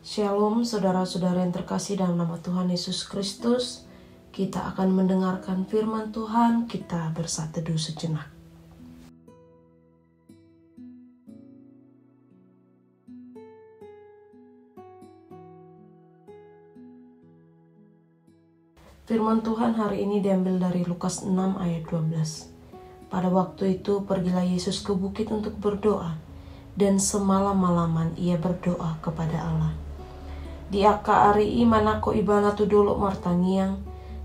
Shalom saudara-saudara yang terkasih dalam nama Tuhan Yesus Kristus. Kita akan mendengarkan firman Tuhan, kita bersaat-teduh sejenak. Firman Tuhan hari ini diambil dari Lukas 6 ayat 12. Pada waktu itu pergilah Yesus ke bukit untuk berdoa, dan semalam-malaman ia berdoa kepada Allah. Diaka ari manako ibana tu dolo martangiang,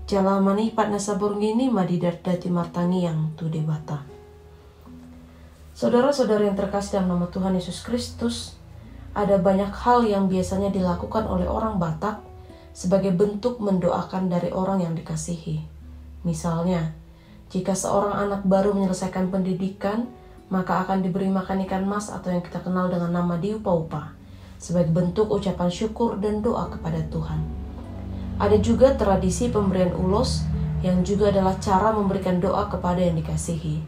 jalamani pat nasabur gini madidat dati martangiang tu debata. Saudara-saudara yang terkasih dalam nama Tuhan Yesus Kristus, ada banyak hal yang biasanya dilakukan oleh orang Batak sebagai bentuk mendoakan dari orang yang dikasihi. Misalnya, jika seorang anak baru menyelesaikan pendidikan, maka akan diberi makan ikan mas atau yang kita kenal dengan nama diupa-upa, sebagai bentuk ucapan syukur dan doa kepada Tuhan. Ada juga tradisi pemberian ulos yang juga adalah cara memberikan doa kepada yang dikasihi.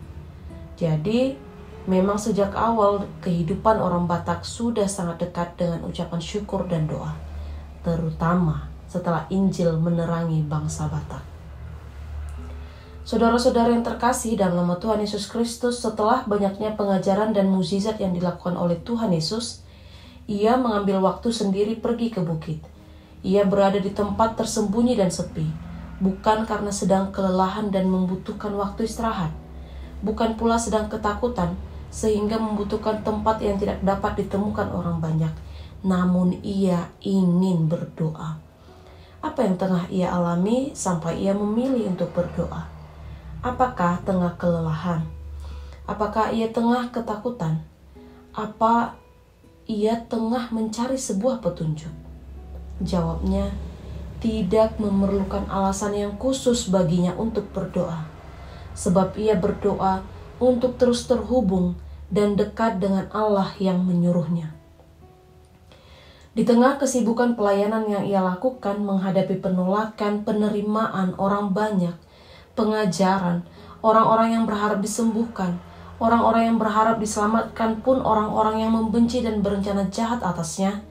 Jadi, memang sejak awal kehidupan orang Batak sudah sangat dekat dengan ucapan syukur dan doa, terutama setelah Injil menerangi bangsa Batak. Saudara-saudara yang terkasih dalam nama Tuhan Yesus Kristus, setelah banyaknya pengajaran dan mukjizat yang dilakukan oleh Tuhan Yesus, ia mengambil waktu sendiri pergi ke bukit. Ia berada di tempat tersembunyi dan sepi, bukan karena sedang kelelahan dan membutuhkan waktu istirahat, bukan pula sedang ketakutan sehingga membutuhkan tempat yang tidak dapat ditemukan orang banyak, namun ia ingin berdoa. Apa yang tengah ia alami sampai ia memilih untuk berdoa? Apakah tengah kelelahan? Apakah ia tengah ketakutan? Apa ia tengah mencari sebuah petunjuk? Jawabnya, tidak memerlukan alasan yang khusus baginya untuk berdoa. Sebab ia berdoa untuk terus terhubung dan dekat dengan Allah yang menyuruhnya. Di tengah kesibukan pelayanan yang ia lakukan menghadapi penolakan, penerimaan orang banyak, pengajaran, orang-orang yang berharap disembuhkan, orang-orang yang berharap diselamatkan pun orang-orang yang membenci dan berencana jahat atasnya.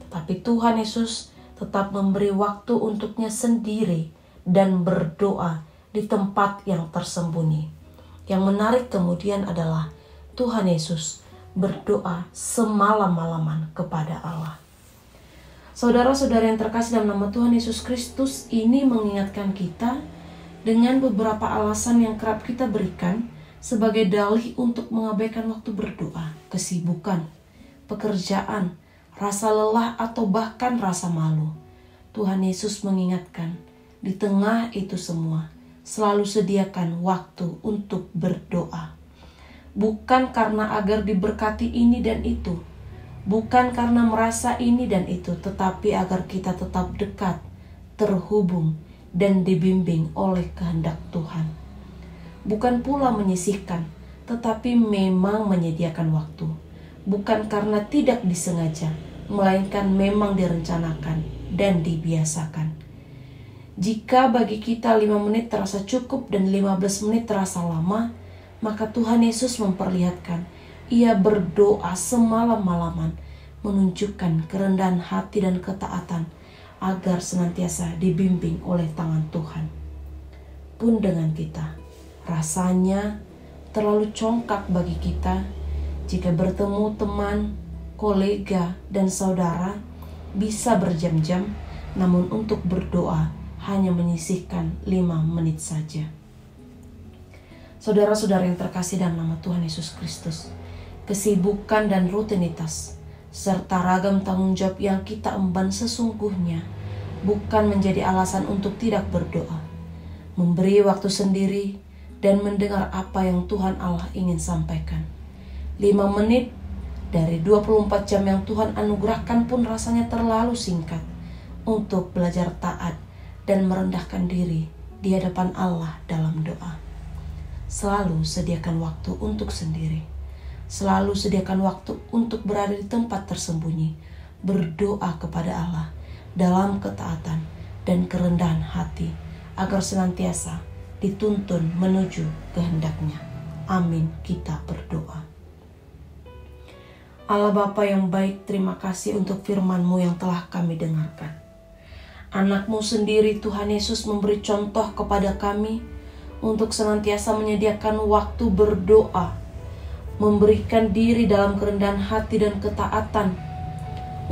Tetapi Tuhan Yesus tetap memberi waktu untuknya sendiri dan berdoa di tempat yang tersembunyi. Yang menarik kemudian adalah Tuhan Yesus berdoa semalam-malaman kepada Allah. Saudara-saudara yang terkasih dalam nama Tuhan Yesus Kristus, ini mengingatkan kita dengan beberapa alasan yang kerap kita berikan sebagai dalih untuk mengabaikan waktu berdoa, kesibukan, pekerjaan, rasa lelah atau bahkan rasa malu. Tuhan Yesus mengingatkan, di tengah itu semua, selalu sediakan waktu untuk berdoa. Bukan karena agar diberkati ini dan itu, bukan karena merasa ini dan itu, tetapi agar kita tetap dekat, terhubung, dan dibimbing oleh kehendak Tuhan. Bukan pula menyisihkan, tetapi memang menyediakan waktu. Bukan karena tidak disengaja, melainkan memang direncanakan dan dibiasakan. Jika bagi kita 5 menit terasa cukup dan 15 menit terasa lama, maka Tuhan Yesus memperlihatkan, ia berdoa semalam-malaman, menunjukkan kerendahan hati dan ketaatan, agar senantiasa dibimbing oleh tangan Tuhan. Pun dengan kita, rasanya terlalu congkak bagi kita jika bertemu teman, kolega, dan saudara bisa berjam-jam, namun untuk berdoa hanya menyisihkan 5 menit saja. Saudara-saudara yang terkasih dalam nama Tuhan Yesus Kristus, kesibukan dan rutinitas serta ragam tanggung jawab yang kita emban sesungguhnya bukan menjadi alasan untuk tidak berdoa, memberi waktu sendiri dan mendengar apa yang Tuhan Allah ingin sampaikan. 5 menit dari 24 jam yang Tuhan anugerahkan pun rasanya terlalu singkat untuk belajar taat dan merendahkan diri di hadapan Allah dalam doa. Selalu sediakan waktu untuk sendiri. Selalu sediakan waktu untuk berada di tempat tersembunyi, berdoa kepada Allah dalam ketaatan dan kerendahan hati, agar senantiasa dituntun menuju kehendak-Nya. Amin, kita berdoa. Allah Bapa yang baik, terima kasih untuk firman-Mu yang telah kami dengarkan. Anak-Mu sendiri Tuhan Yesus memberi contoh kepada kami untuk senantiasa menyediakan waktu berdoa, memberikan diri dalam kerendahan hati dan ketaatan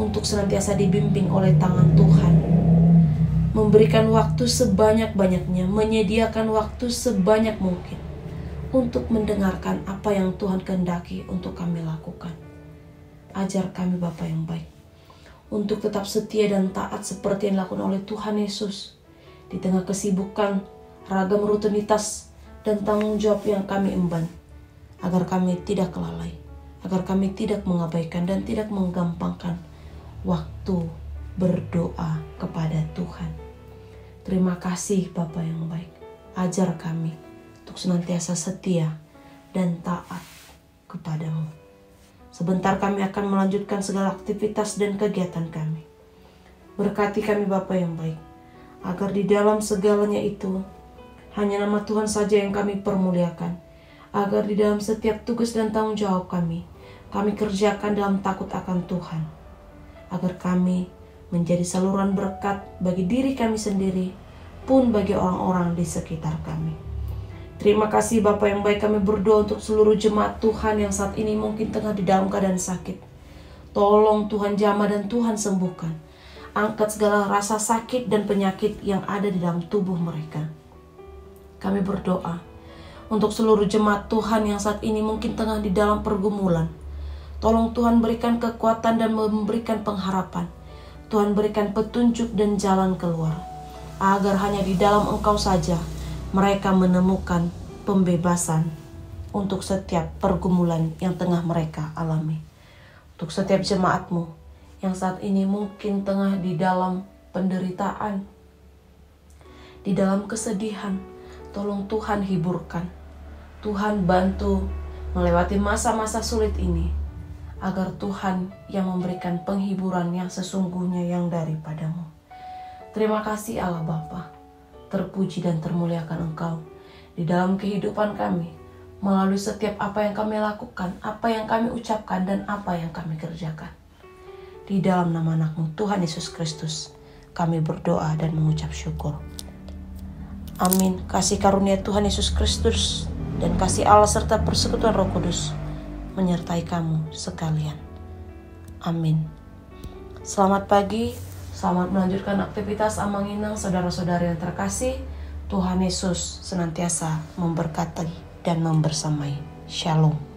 untuk senantiasa dibimbing oleh tangan Tuhan. Memberikan waktu sebanyak-banyaknya, menyediakan waktu sebanyak mungkin untuk mendengarkan apa yang Tuhan kehendaki untuk kami lakukan. Ajar kami Bapa yang baik, untuk tetap setia dan taat seperti yang dilakukan oleh Tuhan Yesus di tengah kesibukan, ragam rutinitas, dan tanggung jawab yang kami emban, agar kami tidak kelalai, agar kami tidak mengabaikan dan tidak menggampangkan waktu berdoa kepada Tuhan. Terima kasih Bapa yang baik, ajar kami untuk senantiasa setia dan taat kepadamu. Sebentar kami akan melanjutkan segala aktivitas dan kegiatan kami. Berkati kami Bapa yang baik, agar di dalam segalanya itu hanya nama Tuhan saja yang kami permuliakan. Agar di dalam setiap tugas dan tanggung jawab kami kerjakan dalam takut akan Tuhan. Agar kami menjadi saluran berkat bagi diri kami sendiri, pun bagi orang-orang di sekitar kami. Terima kasih Bapa yang baik, kami berdoa untuk seluruh jemaat Tuhan yang saat ini mungkin tengah di dalam keadaan sakit. Tolong Tuhan jamah dan Tuhan sembuhkan. Angkat segala rasa sakit dan penyakit yang ada di dalam tubuh mereka. Kami berdoa untuk seluruh jemaat Tuhan yang saat ini mungkin tengah di dalam pergumulan. Tolong Tuhan berikan kekuatan dan memberikan pengharapan. Tuhan berikan petunjuk dan jalan keluar. Agar hanya di dalam Engkau saja mereka menemukan pembebasan untuk setiap pergumulan yang tengah mereka alami. Untuk setiap jemaat-Mu yang saat ini mungkin tengah di dalam penderitaan, di dalam kesedihan, tolong Tuhan hiburkan. Tuhan bantu melewati masa-masa sulit ini, agar Tuhan yang memberikan penghiburan yang sesungguhnya yang daripada-Mu. Terima kasih Allah Bapa. Terpuji dan termuliakan Engkau di dalam kehidupan kami, melalui setiap apa yang kami lakukan, apa yang kami ucapkan, dan apa yang kami kerjakan. Di dalam nama anak-Mu Tuhan Yesus Kristus, kami berdoa dan mengucap syukur. Amin. Kasih karunia Tuhan Yesus Kristus dan kasih Allah serta persekutuan Roh Kudus menyertai kamu sekalian. Amin. Selamat pagi. Selamat melanjutkan aktivitas Amanginang saudara-saudari yang terkasih. Tuhan Yesus senantiasa memberkati dan membersamai. Shalom.